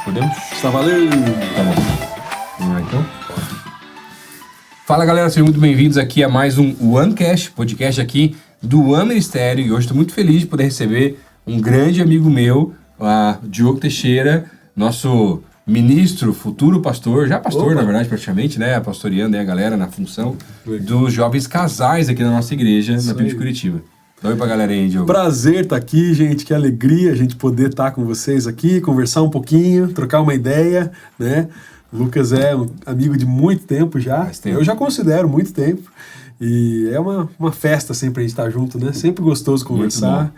Podemos? Está valendo! Tá bom. Vamos lá, então. Fala, galera, sejam muito bem-vindos aqui a mais um OneCast, podcast aqui do One Ministério. E hoje estou muito feliz de poder receber um grande amigo meu, Diogo Teixeira, nosso ministro, futuro pastor, já pastor, na verdade, praticamente, né? Pastoreando aí a galera na função dos jovens casais aqui na nossa igreja, na PIB de Curitiba. Dá oi pra galera aí, Diogo. Prazer estar aqui, gente. Que alegria a gente poder estar com vocês aqui, conversar um pouquinho, trocar uma ideia, né? O Lucas é um amigo de muito tempo já. Eu já considero muito tempo. E é uma festa sempre a gente estar junto, né? Sempre gostoso conversar.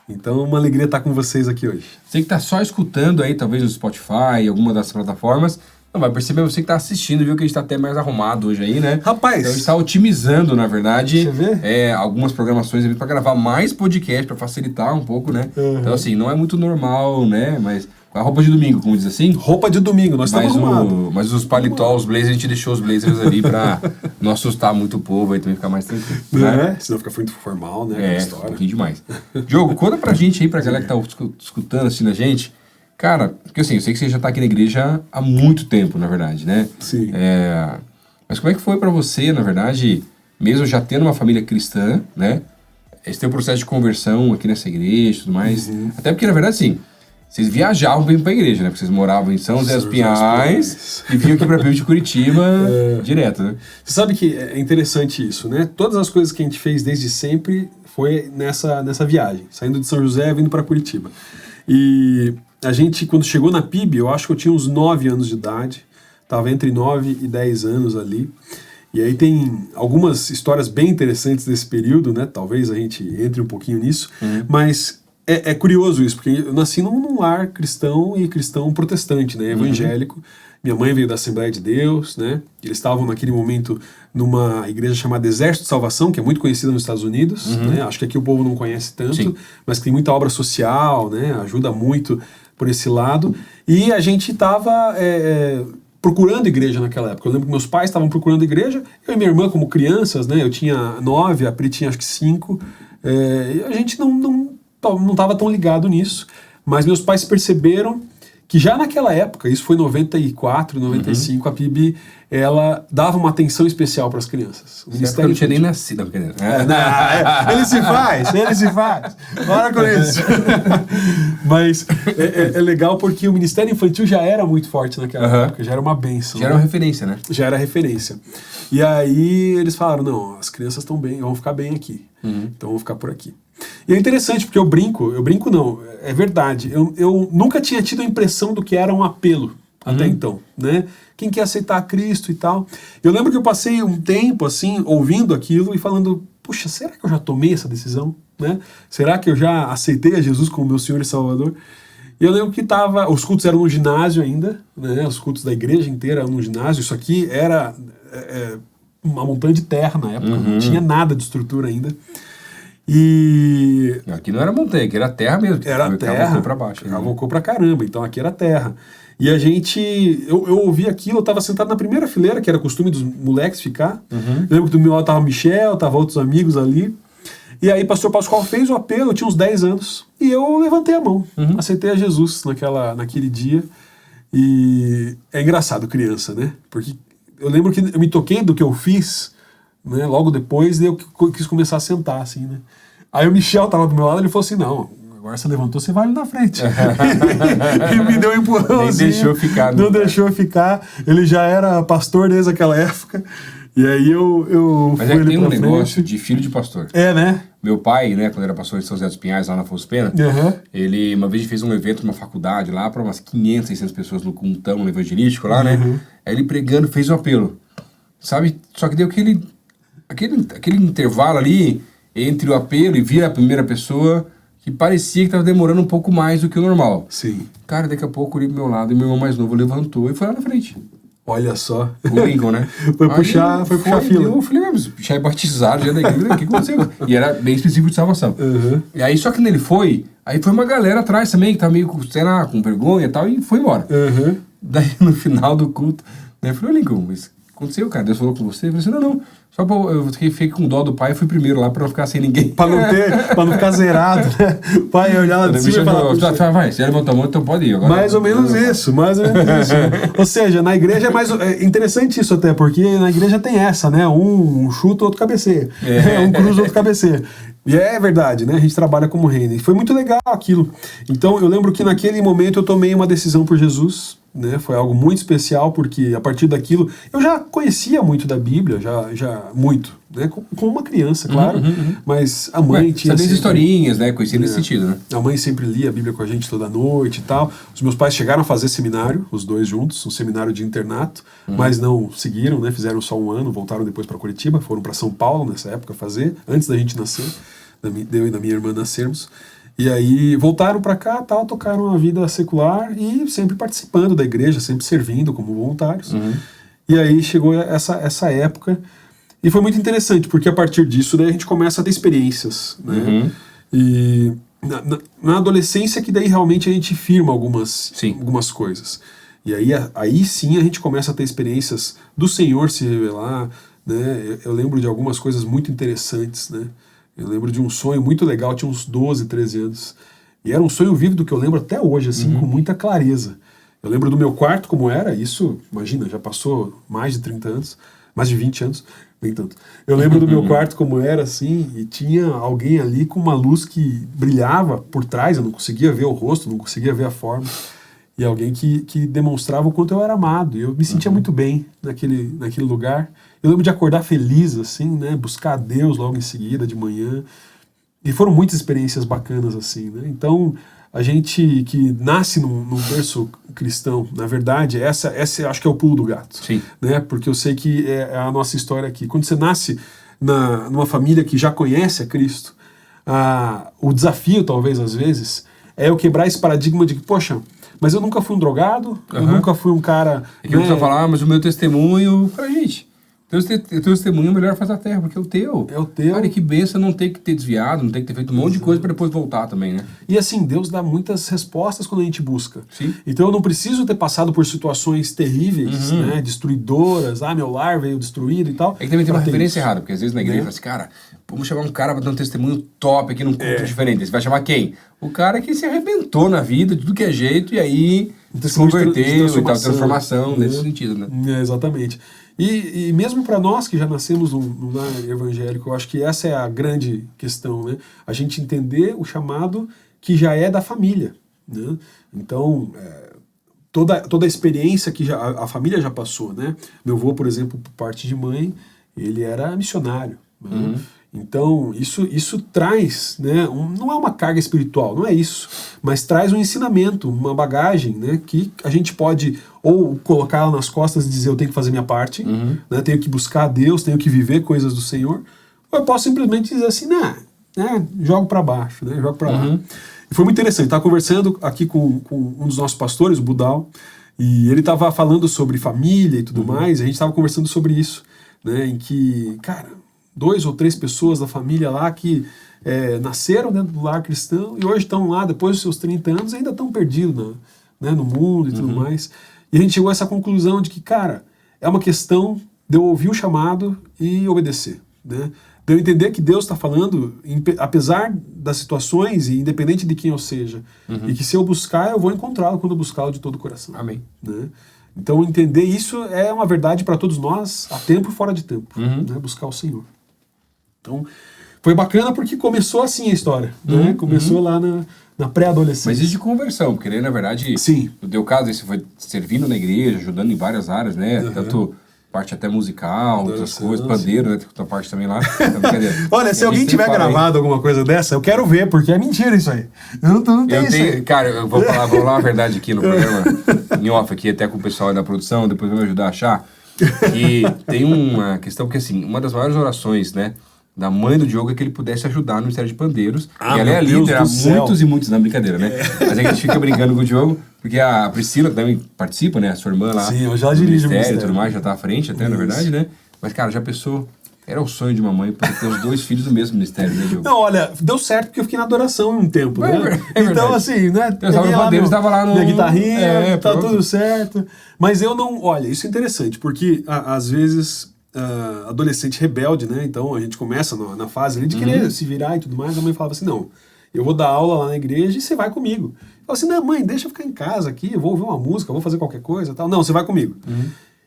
Então, uma alegria estar com vocês aqui hoje. Você que está só escutando aí, talvez no Spotify, alguma das plataformas, não vai perceber, você que está assistindo, viu que a gente está até mais arrumado hoje aí, né? Rapaz! Então a gente está otimizando, na verdade, você vê? Algumas programações para gravar mais podcast, para facilitar um pouco, né? Então, assim, não é muito normal, né? Mas com a roupa de domingo, como diz assim. Roupa de domingo, nós estamos arrumados. Mas os paletó, os blazers, a gente deixou os blazers ali para não assustar muito o povo aí também ficar mais tranquilo. Né? Senão fica muito formal, né? Um pouquinho demais. Diogo, conta pra gente aí, pra galera que tá escutando, assistindo a gente. Cara, porque assim, eu sei que você já tá aqui na igreja há muito tempo, na verdade, né? Sim. Mas como é que foi pra você, na verdade, mesmo já tendo uma família cristã, né? Esse teu processo de conversão aqui nessa igreja e tudo mais. Até porque, na verdade, assim, vocês viajavam bem pra igreja, né? Porque vocês moravam em São José dos Pinhais e vinham aqui pra PIB de Curitiba direto, né? Você sabe que é interessante isso, né? Todas as coisas que a gente fez desde sempre foi nessa viagem, saindo de São José, vindo para Curitiba. E a gente, quando chegou na PIB, eu acho que eu tinha uns 9 anos de idade, estava entre 9 e 10 anos ali. E aí tem algumas histórias bem interessantes desse período, né? Talvez a gente entre um pouquinho nisso, mas é curioso isso, porque eu nasci num lar cristão e cristão protestante, né? Evangélico. Minha mãe veio da Assembleia de Deus, né? Eles estavam naquele momento numa igreja chamada Exército de Salvação, que é muito conhecida nos Estados Unidos, né? Acho que aqui o povo não conhece tanto, mas que tem muita obra social, né? Ajuda muito por esse lado. E a gente estava procurando igreja naquela época. Eu lembro que meus pais estavam procurando igreja, eu e minha irmã como crianças, né? Eu tinha 9, a Pri tinha acho que 5. E a gente não estava tão ligado nisso, mas meus pais perceberam que já naquela época, isso foi em 94, 95, a PIB, ela dava uma atenção especial para as crianças. O Ministério não tinha nem nascido. Ele se faz. Bora com isso. Mas é legal porque o Ministério Infantil já era muito forte naquela época, já era uma bênção. Já era uma referência, né? Já era referência. E aí eles falaram, não, as crianças estão bem, vão ficar bem aqui. Então vão ficar por aqui. E é interessante, porque eu brinco não, é verdade. Eu nunca tinha tido a impressão do que era um apelo até então, né? Quem quer aceitar Cristo e tal. Eu lembro que eu passei um tempo, assim, ouvindo aquilo e falando, puxa, será que eu já tomei essa decisão? Né? Será que eu já aceitei a Jesus como meu Senhor e Salvador? E eu lembro que os cultos eram no ginásio ainda, né? Os cultos da igreja inteira eram no ginásio. Isso aqui era uma montanha de terra na época, não tinha nada de estrutura ainda. E aqui não era montanha, aqui era terra mesmo. Era terra. Cavocou pra baixo. Cavocou pra caramba, então aqui era terra. E a gente, eu ouvi aquilo, eu tava sentado na primeira fileira, que era costume dos moleques ficar. Lembro que do meu lado tava o Michel, tava outros amigos ali. E aí pastor Pascoal fez o apelo, eu tinha uns 10 anos. E eu levantei a mão, aceitei a Jesus naquele dia. E é engraçado, criança, né? Porque eu lembro que eu me toquei do que eu fiz, né? Logo depois, eu quis começar a sentar, assim, né? Aí o Michel tava do meu lado, ele falou assim, não, agora você levantou, você vai ali na frente. E me deu um empurrãozinho. Nem deixou ficar. Não deixou ficar. Ele já era pastor desde aquela época. E aí eu Mas fui tem um negócio de filho de pastor. Né? Meu pai, né, quando era pastor de São José dos Pinhais, lá na Fospena, ele uma vez fez um evento numa faculdade lá, para umas 500, 600 pessoas no Cuntão, no evangelístico lá, né? Aí ele pregando, fez um apelo. Sabe? Só que deu aquele intervalo ali entre o apelo e vir a primeira pessoa que parecia que estava demorando um pouco mais do que o normal. Sim. Cara, daqui a pouco ele do meu lado e meu irmão mais novo levantou e foi lá na frente. Olha só. O Lincoln, né? Foi puxar a fila. Eu falei, mas já é batizado, já é da igreja, o que aconteceu? E era bem específico de salvação. E aí, só que nele foi uma galera atrás também, que tá meio, sei lá, com vergonha e tal, e foi embora. Daí, no final do culto, né, eu falei, Lincoln, mas o que aconteceu, cara? Deus falou com você? Eu falei assim, não, Só pra eu fiquei com dó do pai e fui primeiro lá pra não ficar sem ninguém. Pra não ficar zerado, né? O pai olhar lá de cima e falar... Vai, você levantou a mão, então pode ir. Agora mais ou menos isso. Ou seja, na igreja é interessante isso até, porque na igreja tem essa, né? Um chuta, outro cabeceia. Um cruza, outro cabeceia. E é verdade, né? A gente trabalha como reino. E foi muito legal aquilo. Então, eu lembro que naquele momento eu tomei uma decisão por Jesus, né? Foi algo muito especial, porque a partir daquilo... Eu já conhecia muito da Bíblia, já muito, né? Como uma criança, claro. Mas a mãe tinha... Sabia as historinhas, né? Conhecia nesse sentido, né? A mãe sempre lia a Bíblia com a gente toda noite e tal. Os meus pais chegaram a fazer seminário, os dois juntos, um seminário de internato, mas não seguiram, né? Fizeram só um ano, voltaram depois para Curitiba, foram para São Paulo nessa época fazer, antes da gente nascer, eu e da minha irmã nascermos. E aí voltaram para cá, tal, tocaram a vida secular e sempre participando da igreja, sempre servindo como voluntários. E aí chegou essa época e foi muito interessante, porque a partir disso daí a gente começa a ter experiências, né? E na adolescência que daí realmente a gente firma algumas coisas. E aí sim a gente começa a ter experiências do Senhor se revelar, né? Eu lembro de algumas coisas muito interessantes, né? Eu lembro de um sonho muito legal, tinha uns 12, 13 anos. E era um sonho vívido que eu lembro até hoje, assim, com muita clareza. Eu lembro do meu quarto como era, isso, imagina, já passou mais de 30 anos, mais de 20 anos, nem tanto. Eu lembro do meu quarto como era, assim, e tinha alguém ali com uma luz que brilhava por trás, eu não conseguia ver o rosto, não conseguia ver a forma. E alguém que demonstrava o quanto eu era amado. E eu me sentia muito bem naquele lugar. Eu lembro de acordar feliz, assim, né? Buscar a Deus logo em seguida, de manhã. E foram muitas experiências bacanas, assim, né? Então, a gente que nasce num berço cristão, na verdade, essa acho que é o pulo do gato. Sim. Né? Porque eu sei que é a nossa história aqui. Quando você nasce numa família que já conhece a Cristo, o desafio, talvez, às vezes, é eu quebrar esse paradigma de que, poxa, mas eu nunca fui um drogado, eu nunca fui um cara... E que a pessoa fala, mas o meu testemunho... Cara, gente, teu testemunho é melhor fazer a terra, porque é o teu. É o teu. Cara, e que benção não ter que ter desviado, não ter que ter feito um monte de coisa para depois voltar também, né? E assim, Deus dá muitas respostas quando a gente busca. Sim. Então eu não preciso ter passado por situações terríveis, né, destruidoras, meu lar veio destruído e tal. É que também tem uma referência errada, porque às vezes na igreja fala assim, cara, vamos chamar um cara para dar um testemunho top aqui num culto diferente. Você vai chamar quem? O cara que se arrebentou na vida, de tudo que é jeito, e aí se converteu e tal, transformação nesse sentido, né? Exatamente. E mesmo para nós que já nascemos num lar evangélico, eu acho que essa é a grande questão, né? A gente entender o chamado que já é da família, né? Então, toda a experiência que a família já passou, né? Meu avô, por exemplo, por parte de mãe, ele era missionário, né? Então, isso traz, né, não é uma carga espiritual, não é isso, mas traz um ensinamento, uma bagagem, né, que a gente pode ou colocar ela nas costas e dizer eu tenho que fazer minha parte, né, tenho que buscar a Deus, tenho que viver coisas do Senhor, ou eu posso simplesmente dizer assim, jogo para baixo, né, jogo para lá. E foi muito interessante, estava conversando aqui com um dos nossos pastores, o Budal, e ele estava falando sobre família e tudo mais, e a gente estava conversando sobre isso, né, em que, cara, 2 ou 3 pessoas da família lá que nasceram dentro do lar cristão e hoje estão lá, depois dos seus 30 anos, ainda estão perdidos no mundo e tudo mais. E a gente chegou a essa conclusão de que, cara, é uma questão de eu ouvir o chamado e obedecer, né? De eu entender que Deus está falando, apesar das situações e independente de quem eu seja, e que se eu buscar, eu vou encontrá-lo quando eu buscá-lo de todo o coração. Amém. Né? Então, entender isso é uma verdade para todos nós, a tempo e fora de tempo, né? Buscar o Senhor. Então, foi bacana porque começou assim a história, né? Começou lá na pré-adolescência. Mas isso de conversão, porque na verdade, sim, no teu caso, você foi servindo na igreja, ajudando em várias áreas, né? Tanto parte até musical, outras coisas, pandeiro, né? Tem tua parte também lá. Olha, se alguém tiver gravado alguma coisa dessa, eu quero ver, porque é mentira isso aí. Eu não tenho isso aí. Cara, eu vou falar uma verdade aqui no programa, em off aqui, até com o pessoal da produção, depois vai me ajudar a achar, que tem uma questão, porque assim, uma das maiores orações, né, da mãe do Diogo é que ele pudesse ajudar no Ministério de Pandeiros. E ela é a líder há muitos e muitos, na brincadeira, né? Mas é que a gente fica brincando com o Diogo, porque a Priscila também participa, né? A sua irmã lá. Sim, eu já dirijo o Ministério e tudo mais, já tá à frente até, na verdade, né? Mas, cara, já pensou... Era o sonho de uma mãe poder ter os 2 filhos do mesmo ministério, né, Diogo? Não, olha, deu certo porque eu fiquei na adoração um tempo, né? Então, assim, né? Eu estava lá no... Minha guitarrinha, tá tudo certo. Mas eu não... Olha, isso é interessante, porque às vezes adolescente rebelde, né? Então a gente começa na fase ali de querer se virar e tudo mais. A mãe falava assim, não, eu vou dar aula lá na igreja e você vai comigo. Eu falava assim, não, mãe, deixa eu ficar em casa aqui, eu vou ouvir uma música, vou fazer qualquer coisa e tal. Não, você vai comigo.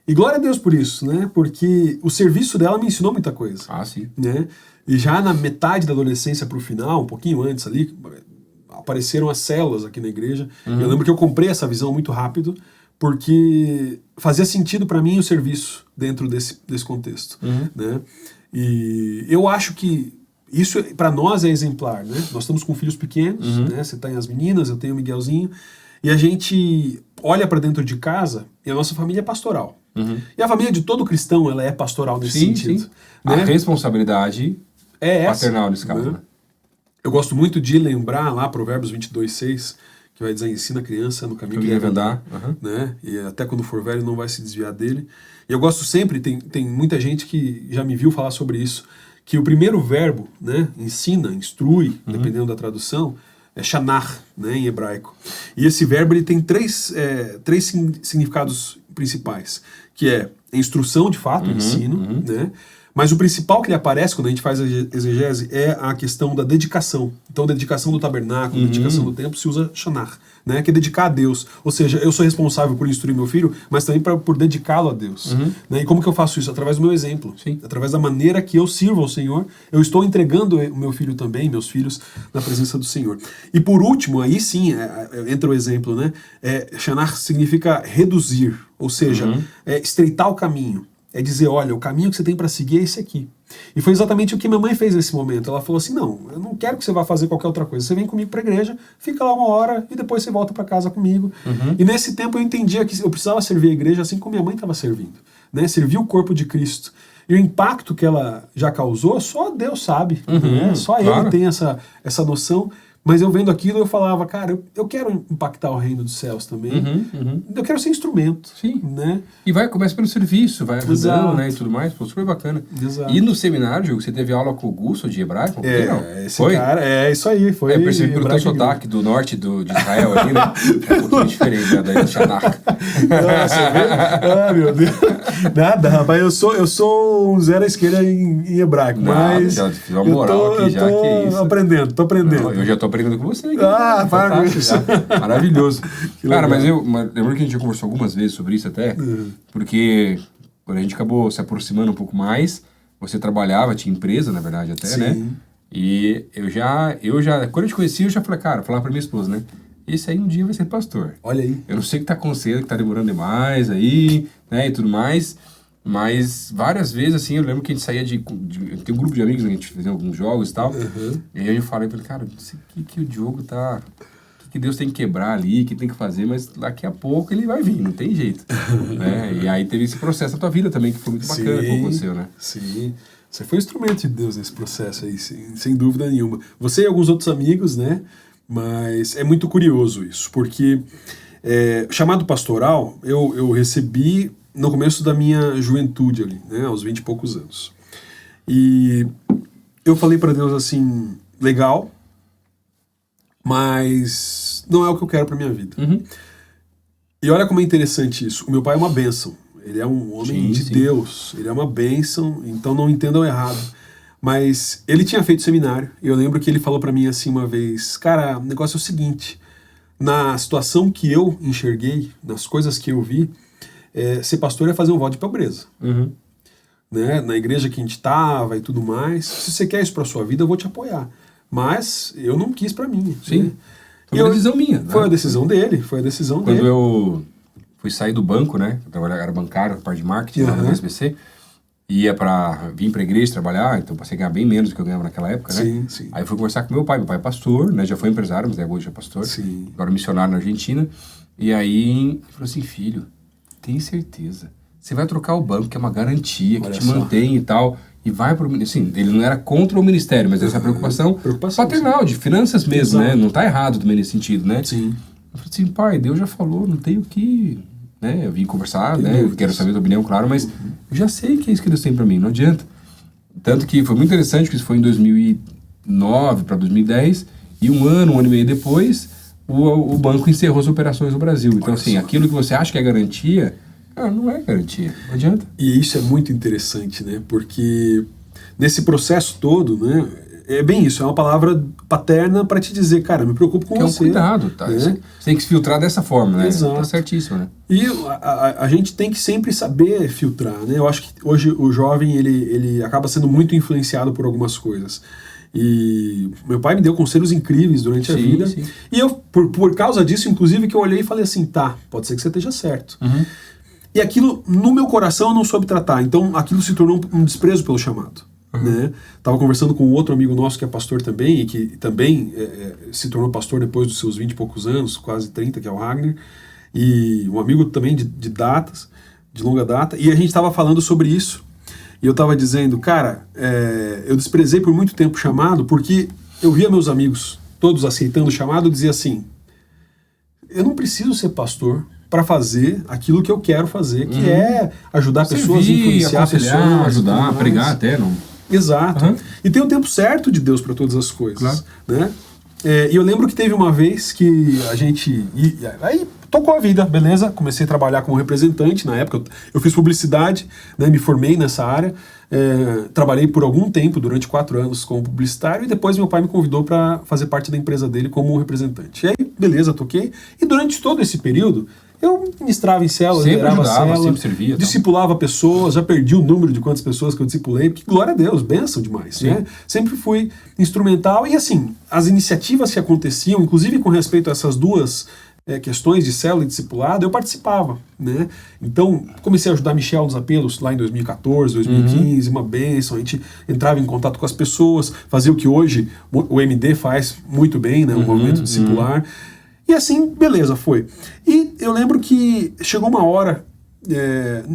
E glória a Deus por isso, né? Porque o serviço dela me ensinou muita coisa. Ah, sim. Né? E já na metade da adolescência pro final, um pouquinho antes ali, apareceram as células aqui na igreja. Eu lembro que eu comprei essa visão muito rápido, porque fazia sentido para mim o serviço dentro desse contexto. Né? E eu acho que isso para nós é exemplar, né? Nós estamos com filhos pequenos, né? Você tem as meninas, eu tenho o Miguelzinho, e a gente olha para dentro de casa e a nossa família é pastoral. E a família de todo cristão, ela é pastoral nesse sentido. Sim. Né? A responsabilidade é paternal nesse caso. Né? Eu gosto muito de lembrar lá Provérbios 22:6, que vai dizer, ensina a criança no caminho que deve andar. Né? E até quando for velho não vai se desviar dele. E eu gosto sempre, tem muita gente que já me viu falar sobre isso, que o primeiro verbo, né, ensina, instrui, dependendo da tradução, é shanar, né, em hebraico. E esse verbo ele tem três significados principais, que é instrução, de fato, ensino, né? Mas o principal que ele aparece quando a gente faz a exegese é a questão da dedicação. Então, dedicação do tabernáculo, dedicação do templo, se usa shanar, né? Que é dedicar a Deus. Ou seja, eu sou responsável por instruir meu filho, mas também por dedicá-lo a Deus. Né? E como que eu faço isso? Através do meu exemplo. Sim. Através da maneira que eu sirvo ao Senhor, eu estou entregando o meu filho também, meus filhos, na presença do Senhor. E por último, aí sim, entra o exemplo, né? Shanar significa reduzir, ou seja, estreitar o caminho. É dizer, olha, o caminho que você tem para seguir é esse aqui. E foi exatamente o que minha mãe fez nesse momento. Ela falou assim, não, eu não quero que você vá fazer qualquer outra coisa. Você vem comigo para a igreja, fica lá 1 hora e depois você volta para casa comigo. E nesse tempo eu entendia que eu precisava servir a igreja assim como minha mãe estava servindo. Né? Servir o corpo de Cristo. E o impacto que ela já causou, só Deus sabe. Né? Só Ele tem essa noção. Mas eu vendo aquilo, eu falava, cara, eu quero impactar o reino dos céus também. Eu quero ser instrumento. Sim. Né? E começa pelo serviço, vai ajudando, né, e tudo mais. Pô, super bacana. Exato. E no seminário, Diogo, você teve aula com o Gusto de hebraico? Esse cara, isso aí. Foi eu percebi pelo teu sotaque do norte de Israel ali, né? É um pouquinho diferente, né, daí do Shanar. Nossa, meu Deus. Nada, rapaz, eu sou um zero à esquerda em hebraico, mas... Já fiz uma moral aqui já, que isso. Tô aprendendo. Não, eu já tô aprendendo com você. Para com isso. Maravilhoso. Cara, mas lembro que a gente já conversou algumas vezes sobre isso até, porque quando a gente acabou se aproximando um pouco mais, você trabalhava, tinha empresa, na verdade, até, né? E eu já, quando eu te conheci, eu já falei, cara, falava pra minha esposa, né? Esse aí um dia vai ser pastor. Olha aí. Eu não sei o que tá acontecendo, que tá demorando demais aí, né, e tudo mais, mas várias vezes, assim, eu lembro que a gente saía tem um grupo de amigos, né, que a gente fazia alguns jogos e tal, e aí eu falei pra ele, cara, não sei o que o Diogo tá... que Deus tem que quebrar ali, que tem que fazer, mas daqui a pouco ele vai vir, não tem jeito. Né? E aí teve esse processo na tua vida também, que foi muito bacana que aconteceu, né? Sim, você foi instrumento de Deus nesse processo aí, sem dúvida nenhuma. Você e alguns outros amigos, né? Mas é muito curioso isso, porque chamado pastoral eu recebi no começo da minha juventude ali, né? Aos 20 e poucos anos. E eu falei para Deus assim, legal, mas não é o que eu quero para minha vida. E olha como é interessante isso. O meu pai é uma bênção. Ele é um homem de Deus. Ele é uma bênção, então não entendam errado. Mas ele tinha feito seminário. E eu lembro que ele falou para mim assim uma vez, cara, o negócio é o seguinte, na situação que eu enxerguei, nas coisas que eu vi, ser pastor é fazer um voto de pobreza. Né? Na igreja que a gente estava e tudo mais. Se você quer isso para sua vida, eu vou te apoiar. Mas eu não quis pra mim. Sim. Né? Foi uma decisão minha. Né? Foi a decisão dele. Quando eu fui sair do banco, né? Eu trabalhava, era bancário, parte de marketing lá na SBC. Vim pra igreja trabalhar, então passei a ganhar bem menos do que eu ganhava naquela época, né? Sim. Aí eu fui conversar com meu pai é pastor, né? Já foi empresário, mas hoje é pastor. Sim. Agora missionário na Argentina. E aí ele falou assim, filho, tem certeza. Você vai trocar o banco, que é uma garantia, que te mantém e tal. E vai pro... Assim, ele não era contra o ministério, mas essa preocupação paternal, de finanças mesmo, né? Não tá errado também nesse sentido, né? Sim. Eu falei assim, pai, Deus já falou, não tenho o que... Né? Eu vim conversar, né? Eu quero saber a tua opinião, claro, mas eu já sei que é isso que Deus tem pra mim, não adianta. Tanto que foi muito interessante, que isso foi em 2009 para 2010, e um ano e meio depois, o banco encerrou as operações no Brasil. Então, assim, aquilo que você acha que é garantia, Não é garantia, não adianta. E isso é muito interessante, né? Porque nesse processo todo, né? É bem isso, é uma palavra paterna para te dizer, cara, me preocupo com Que é um você. cuidado, tá? Né? Você tem que se filtrar dessa forma, né? Exato. Tá certíssimo, né? E a gente tem que sempre saber filtrar, né? Eu acho que hoje o jovem, ele acaba sendo muito influenciado por algumas coisas. E meu pai me deu conselhos incríveis durante a vida. Sim. E eu, por causa disso, inclusive, que eu olhei e falei assim, tá, pode ser que você esteja certo. E aquilo, no meu coração, eu não soube tratar. Então, aquilo se tornou um desprezo pelo chamado. Né? Tava conversando com outro amigo nosso que é pastor também, e que também se tornou pastor depois dos seus 20 e poucos anos, quase 30, que é o Ragnar, e um amigo também de datas, de longa data, e a gente estava falando sobre isso, e eu estava dizendo, cara, eu desprezei por muito tempo o chamado, porque eu via meus amigos todos aceitando o chamado, e dizia assim, eu não preciso ser pastor para fazer aquilo que eu quero fazer, que é ajudar pessoas, influenciar pessoas, ajudar, pregar até, não... Exato. E tem o tempo certo de Deus para todas as coisas. Claro. Né? E eu lembro que teve uma vez que a gente... Aí tocou a vida, beleza? Comecei a trabalhar como representante. Na época eu fiz publicidade, né? Me formei nessa área. Trabalhei por algum tempo, durante 4 anos, como publicitário. E depois meu pai me convidou para fazer parte da empresa dele como representante. E aí, beleza, toquei. E durante todo esse período... Eu ministrava em célula, liderava célula, sempre servia, discipulava pessoas, já perdi o número de quantas pessoas que eu discipulei, porque, glória a Deus, bênção demais, né? Sempre fui instrumental e, assim, as iniciativas que aconteciam, inclusive com respeito a essas duas questões de célula e discipulado, eu participava, né? Então, comecei a ajudar Michel nos apelos lá em 2014, 2015, uma bênção, a gente entrava em contato com as pessoas, fazia o que hoje o MD faz muito bem, né? O movimento discipular. E assim, beleza, foi. E eu lembro que chegou uma hora,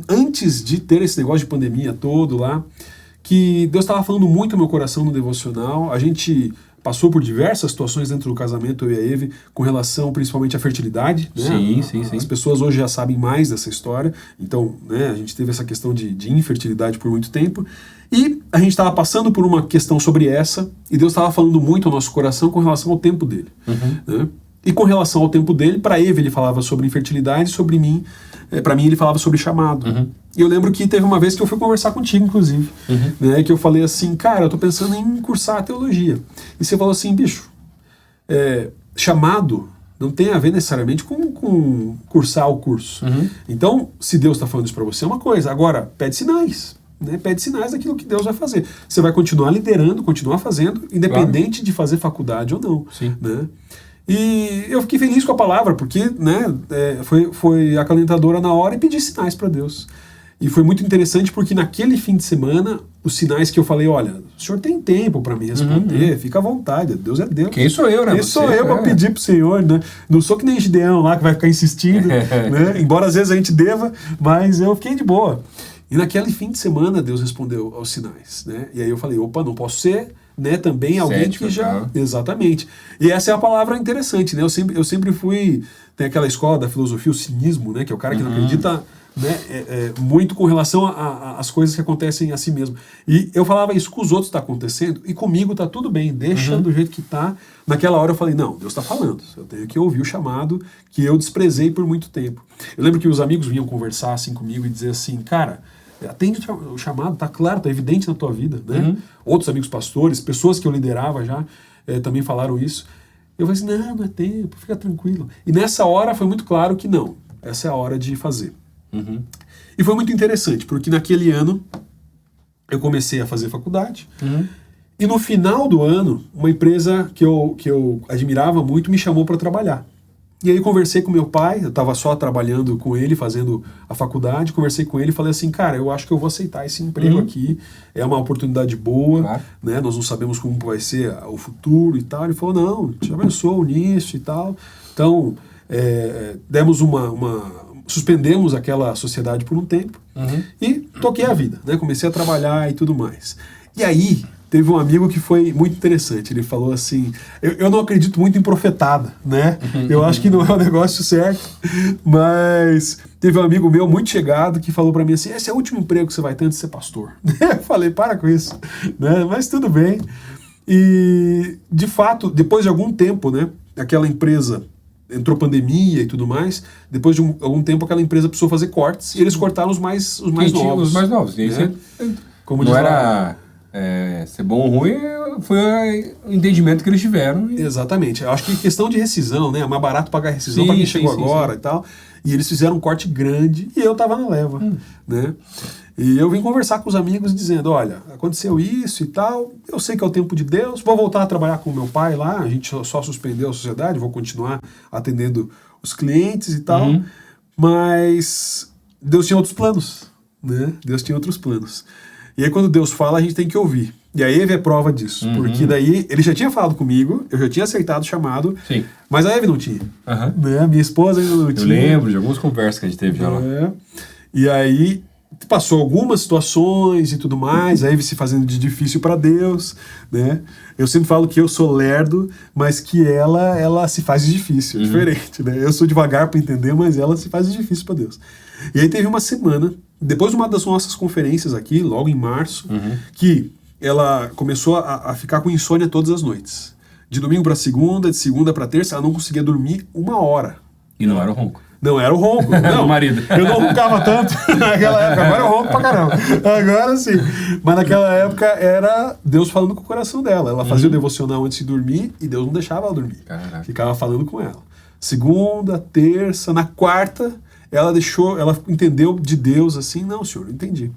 antes de ter esse negócio de pandemia todo lá, que Deus estava falando muito no meu coração no devocional. A gente passou por diversas situações dentro do casamento, eu e a Eve, com relação principalmente à fertilidade. Né? Sim. As pessoas hoje já sabem mais dessa história. Então, né, a gente teve essa questão de infertilidade por muito tempo. E a gente estava passando por uma questão sobre essa, e Deus estava falando muito ao nosso coração com relação ao tempo dele. Né? E com relação ao tempo dele, para Eve ele falava sobre infertilidade, sobre mim, para mim ele falava sobre chamado. E eu lembro que teve uma vez que eu fui conversar contigo, inclusive, né, que eu falei assim, cara, eu tô pensando em cursar a teologia. E você falou assim, bicho, chamado não tem a ver necessariamente com cursar o curso. Então, se Deus está falando isso para você, é uma coisa. Agora, pede sinais. Né, pede sinais daquilo que Deus vai fazer. Você vai continuar liderando, continuar fazendo, independente de fazer faculdade ou não. Né? E eu fiquei feliz com a palavra, porque né, foi acalentadora na hora e pedi sinais para Deus. E foi muito interessante porque naquele fim de semana, os sinais que eu falei, olha, o senhor tem tempo para me responder, fica à vontade, Deus é Deus. Quem sou eu, né? Quem sou eu para pedir pro Senhor, né? Não sou que nem Gideão lá que vai ficar insistindo, né? Embora às vezes a gente deva, mas eu fiquei de boa. E naquele fim de semana Deus respondeu aos sinais, né? E aí eu falei, opa, não posso ser... Né, também alguém cético, que já... Exatamente. E essa é a palavra interessante, né? Eu sempre fui... Tem aquela escola da filosofia, o cinismo, né? Que é o cara que não acredita né, muito com relação às coisas que acontecem a si mesmo. E eu falava isso, com os outros está acontecendo e comigo está tudo bem, deixa do jeito que está. Naquela hora eu falei, não, Deus está falando. Eu tenho que ouvir o chamado que eu desprezei por muito tempo. Eu lembro que os amigos vinham conversar assim comigo e dizer assim, cara... Atende o chamado, tá claro, tá evidente na tua vida, né? Outros amigos pastores, pessoas que eu liderava já, também falaram isso. Eu falei assim, não é tempo, fica tranquilo. E nessa hora foi muito claro que não, essa é a hora de fazer. E foi muito interessante, porque naquele ano eu comecei a fazer faculdade, e no final do ano, uma empresa que eu admirava muito me chamou para trabalhar. E aí conversei com meu pai, eu estava só trabalhando com ele, fazendo a faculdade, conversei com ele e falei assim, cara, eu acho que eu vou aceitar esse emprego aqui, é uma oportunidade boa, né? Nós não sabemos como vai ser o futuro e tal. Ele falou, não, te abençoo nisso e tal. Então, demos suspendemos aquela sociedade por um tempo e toquei a vida, né? Comecei a trabalhar e tudo mais. E aí... Teve um amigo que foi muito interessante, ele falou assim, eu não acredito muito em profetada, né? Eu acho que não é o negócio certo, mas teve um amigo meu muito chegado que falou pra mim assim, esse é o último emprego que você vai ter antes de ser pastor. Eu falei, para com isso, né? Mas tudo bem. E, de fato, depois de algum tempo, né, aquela empresa entrou pandemia e tudo mais, depois de algum tempo aquela empresa precisou fazer cortes e eles cortaram os mais novos. Os mais novos. E aí né? Como não era ser bom ou ruim, foi o entendimento que eles tiveram. Exatamente. Eu acho que questão de rescisão, né? É mais barato pagar rescisão para quem chegou agora e tal. E eles fizeram um corte grande e eu tava na leva, né? E eu vim conversar com os amigos dizendo, olha, aconteceu isso e tal, eu sei que é o tempo de Deus, vou voltar a trabalhar com o meu pai lá, a gente só suspendeu a sociedade, vou continuar atendendo os clientes e tal, mas Deus tinha outros planos, né? Deus tinha outros planos. E aí quando Deus fala, a gente tem que ouvir. E a Eve é prova disso, porque daí ele já tinha falado comigo, eu já tinha aceitado o chamado, mas a Eve não tinha. Né? Minha esposa ainda não tinha. Eu lembro de algumas conversas que a gente teve já lá. E aí passou algumas situações e tudo mais, a Eve se fazendo de difícil para Deus, né? Eu sempre falo que eu sou lerdo, mas que ela se faz de difícil, diferente, né? Eu sou devagar para entender, mas ela se faz de difícil para Deus. E aí teve uma semana, depois de uma das nossas conferências aqui, logo em março, que ela começou a ficar com insônia todas as noites. De domingo para segunda, de segunda para terça, ela não conseguia dormir 1 hora. E não era o ronco. Não, era o ronco. Não, o marido. Eu não roncava tanto naquela época. Agora eu ronco pra caramba. Agora sim. Mas naquela época era Deus falando com o coração dela. Ela fazia o devocional antes de dormir e Deus não deixava ela dormir. Caraca. Ficava falando com ela. Segunda, terça, na quarta, ela entendeu de Deus assim, não, senhor, eu entendi.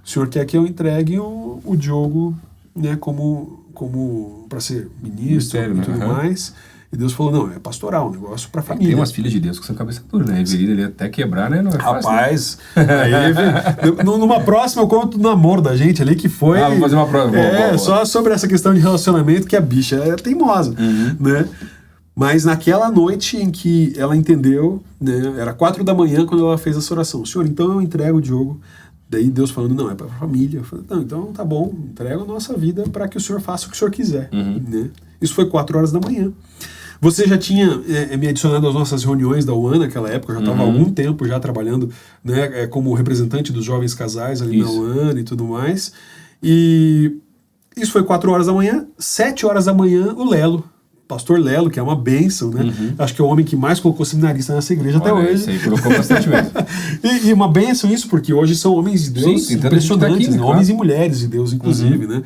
O senhor quer que eu entregue o Diogo, né, como para ser ministro e tudo mais. E Deus falou, não, é pastoral, um negócio pra família. Tem umas filhas de Deus que são cabeça dura, né? Reverida ali até quebrar, né? Não é fácil. Rapaz, aí, numa próxima eu conto o namoro da gente ali, que foi... vamos fazer uma prova. Só sobre essa questão de relacionamento, que a bicha é teimosa, né? Mas naquela noite em que ela entendeu, né? Era 4 da manhã quando ela fez essa oração. Senhor, então eu entrego o Diogo. Daí Deus falando, não, é para a família. Eu falei, não, então tá bom, entrega a nossa vida para que o Senhor faça o que o Senhor quiser. Né? Isso foi 4 horas da manhã. Você já tinha me adicionado às nossas reuniões da UAN naquela época, eu já estava há algum tempo já trabalhando, né, como representante dos jovens casais ali na UAN e tudo mais. E isso foi 4 horas da manhã. 7 horas da manhã, o Lelo, pastor Lelo, que é uma bênção, né? Acho que é o homem que mais colocou seminarista nessa igreja até hoje. Isso aí colocou bastante mesmo. E uma bênção isso, porque hoje são homens de Deus impressionantes, né? Homens e mulheres de Deus, inclusive, né?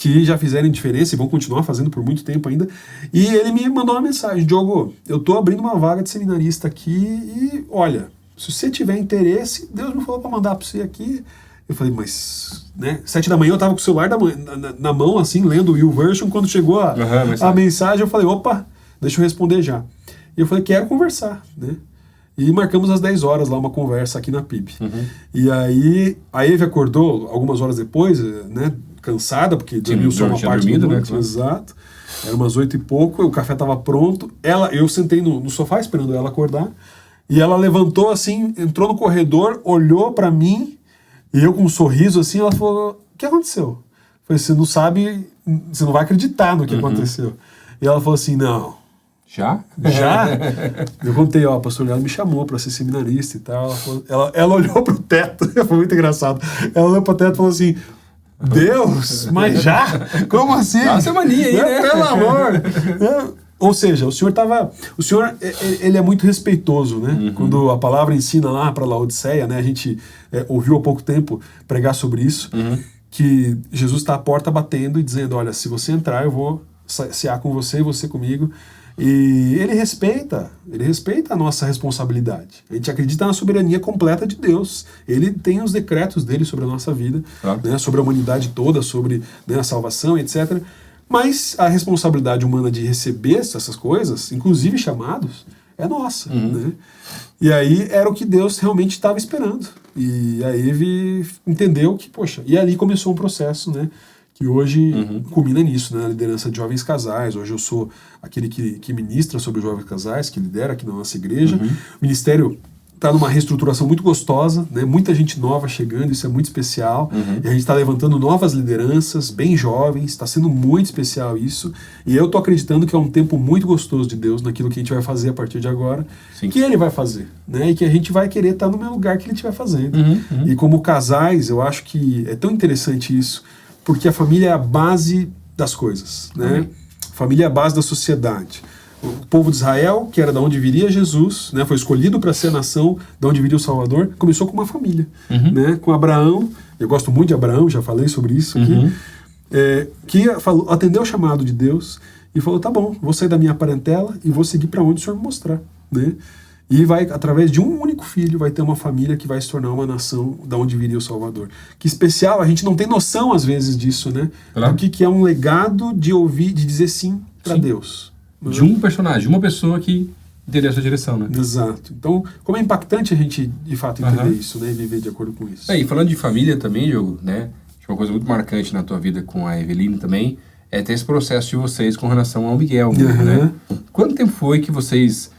Que já fizeram diferença e vão continuar fazendo por muito tempo ainda. E ele me mandou uma mensagem, Diogo, eu tô abrindo uma vaga de seminarista aqui e, olha, se você tiver interesse, Deus me falou para mandar para você aqui. Eu falei, mas, né, 7 da manhã eu tava com o celular na mão, assim, lendo o YouVersion, quando chegou a mensagem, eu falei, opa, deixa eu responder já. E eu falei, quero conversar, né? E marcamos às 10 horas lá uma conversa aqui na PIB. E aí, a Eve acordou algumas horas depois, né, cansada, porque dormiu só uma parte da noite. Né? Exato. Era umas 8 e pouco, o café estava pronto. Eu sentei no sofá esperando ela acordar. E ela levantou assim, entrou no corredor, olhou para mim, e eu com um sorriso assim, ela falou, o que aconteceu? Eu falei, você não sabe, você não vai acreditar no que aconteceu. E ela falou assim, não. Já? Eu contei, ó, a pastor Léo me chamou para ser seminarista e tal. Ela olhou pro teto, foi muito engraçado. Ela olhou pro teto e falou assim, Deus, mas já? Como assim? Dá uma semaninha aí, né? Pelo amor! Ou seja, o senhor ele é muito respeitoso, né? Quando a palavra ensina lá para Laodiceia, né? A gente ouviu há pouco tempo pregar sobre isso, que Jesus está à porta batendo e dizendo, olha, se você entrar, eu vou cear com você e você comigo. E ele respeita a nossa responsabilidade. A gente acredita na soberania completa de Deus. Ele tem os decretos dele sobre a nossa vida, né, sobre a humanidade toda, sobre, né, a salvação, etc. Mas a responsabilidade humana de receber essas coisas, inclusive chamados, é nossa. Né? E aí era o que Deus realmente estava esperando. E a Eve entendeu que, poxa, e ali começou um processo, né? Que hoje culmina nisso, né, na liderança de jovens casais. Hoje eu sou aquele que ministra sobre os jovens casais, que lidera aqui na nossa igreja. O ministério está numa reestruturação muito gostosa, né, muita gente nova chegando, isso é muito especial. E a gente está levantando novas lideranças, bem jovens, está sendo muito especial isso. E eu estou acreditando que é um tempo muito gostoso de Deus naquilo que a gente vai fazer a partir de agora, que Ele vai fazer, né, e que a gente vai querer estar no mesmo lugar que Ele estiver fazendo. E como casais, eu acho que é tão interessante isso, porque a família é a base das coisas, né? Família é a base da sociedade. O povo de Israel, que era da onde viria Jesus, né, foi escolhido para ser a nação da onde viria o Salvador, começou com uma família, né, com Abraão. Eu gosto muito de Abraão, já falei sobre isso aqui, que atendeu o chamado de Deus e falou, tá bom, vou sair da minha parentela e vou seguir para onde o Senhor me mostrar, né? E vai, através de um único filho, vai ter uma família que vai se tornar uma nação da onde viria o Salvador. Que especial, a gente não tem noção às vezes disso, né? Claro. Do que é um legado de ouvir, de dizer sim para Deus. De um personagem, de uma pessoa que entendeu essa direção, né? Exato. Então, como é impactante a gente, de fato, entender isso, né? E viver de acordo com isso. E falando de família também, Diogo, né? Uma coisa muito marcante na tua vida com a Eveline também é ter esse processo de vocês com relação ao Miguel, né? Quanto tempo foi que vocês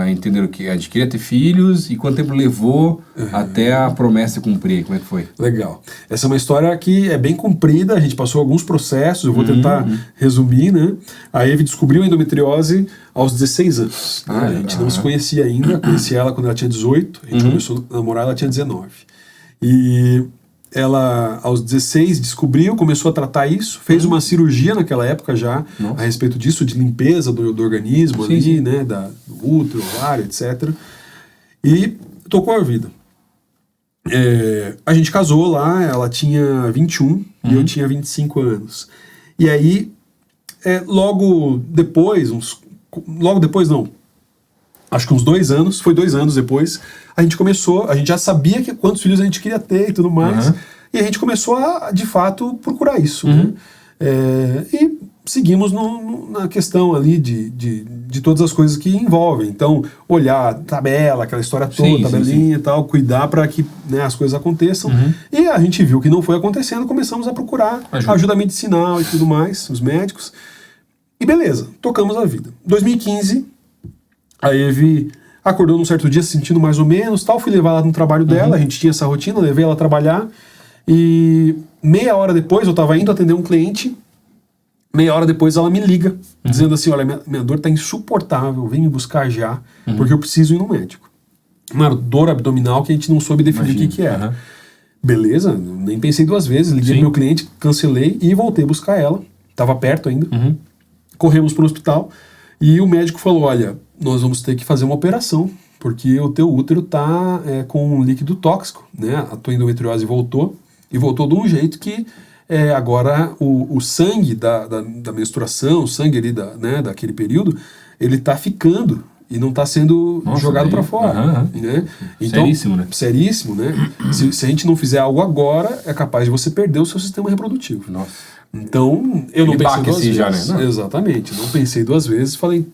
entenderam que a gente queria ter filhos e quanto tempo levou até a promessa se cumprir? Como é que foi? Legal. Essa é uma história que é bem comprida, a gente passou alguns processos, eu vou tentar resumir, né? A Eve descobriu a endometriose aos 16 anos. Né? A gente não se conhecia ainda, conheci ela quando ela tinha 18, a gente começou a namorar, ela tinha 19. E ela, aos 16, descobriu, começou a tratar isso, fez uma cirurgia naquela época já, a respeito disso, de limpeza do organismo ali, né, do útero, ovário, etc. E tocou a vida. A gente casou lá, ela tinha 21 e eu tinha 25 anos. E aí, logo depois acho que uns 2 anos, foi 2 anos depois, a gente já sabia quantos filhos a gente queria ter e tudo mais, e a gente começou a, de fato, procurar isso, né? E seguimos na questão ali de todas as coisas que envolvem. Então, olhar tabela, aquela história toda, tabelinha e tal, cuidar para que, né, as coisas aconteçam. E a gente viu que não foi acontecendo, começamos a procurar ajuda medicinal e tudo mais, os médicos. E beleza, tocamos a vida. 2015, a Eve acordou num certo dia se sentindo mais ou menos, tal, fui levar ela no trabalho dela, a gente tinha essa rotina, levei ela a trabalhar, e meia hora depois eu estava indo atender um cliente, meia hora depois ela me liga, dizendo assim, olha, minha dor está insuportável, vem me buscar já, porque eu preciso ir no médico. Uma dor abdominal que a gente não soube definir o que era. Beleza, nem pensei 2 vezes, liguei pro meu cliente, cancelei e voltei buscar ela, estava perto ainda, corremos para o hospital, e o médico falou, olha, nós vamos ter que fazer uma operação, porque o teu útero está com um líquido tóxico, né? A tua endometriose voltou, e voltou de um jeito que agora o sangue da menstruação, o sangue ali daquele período, ele está ficando e não está sendo jogado para fora. Né? Então, seríssimo, né? Seríssimo, né? Se a gente não fizer algo agora, é capaz de você perder o seu sistema reprodutivo. Nossa. Então, eu não pensei 2 vezes. Já, né? Não. Exatamente, não pensei 2 vezes, falei,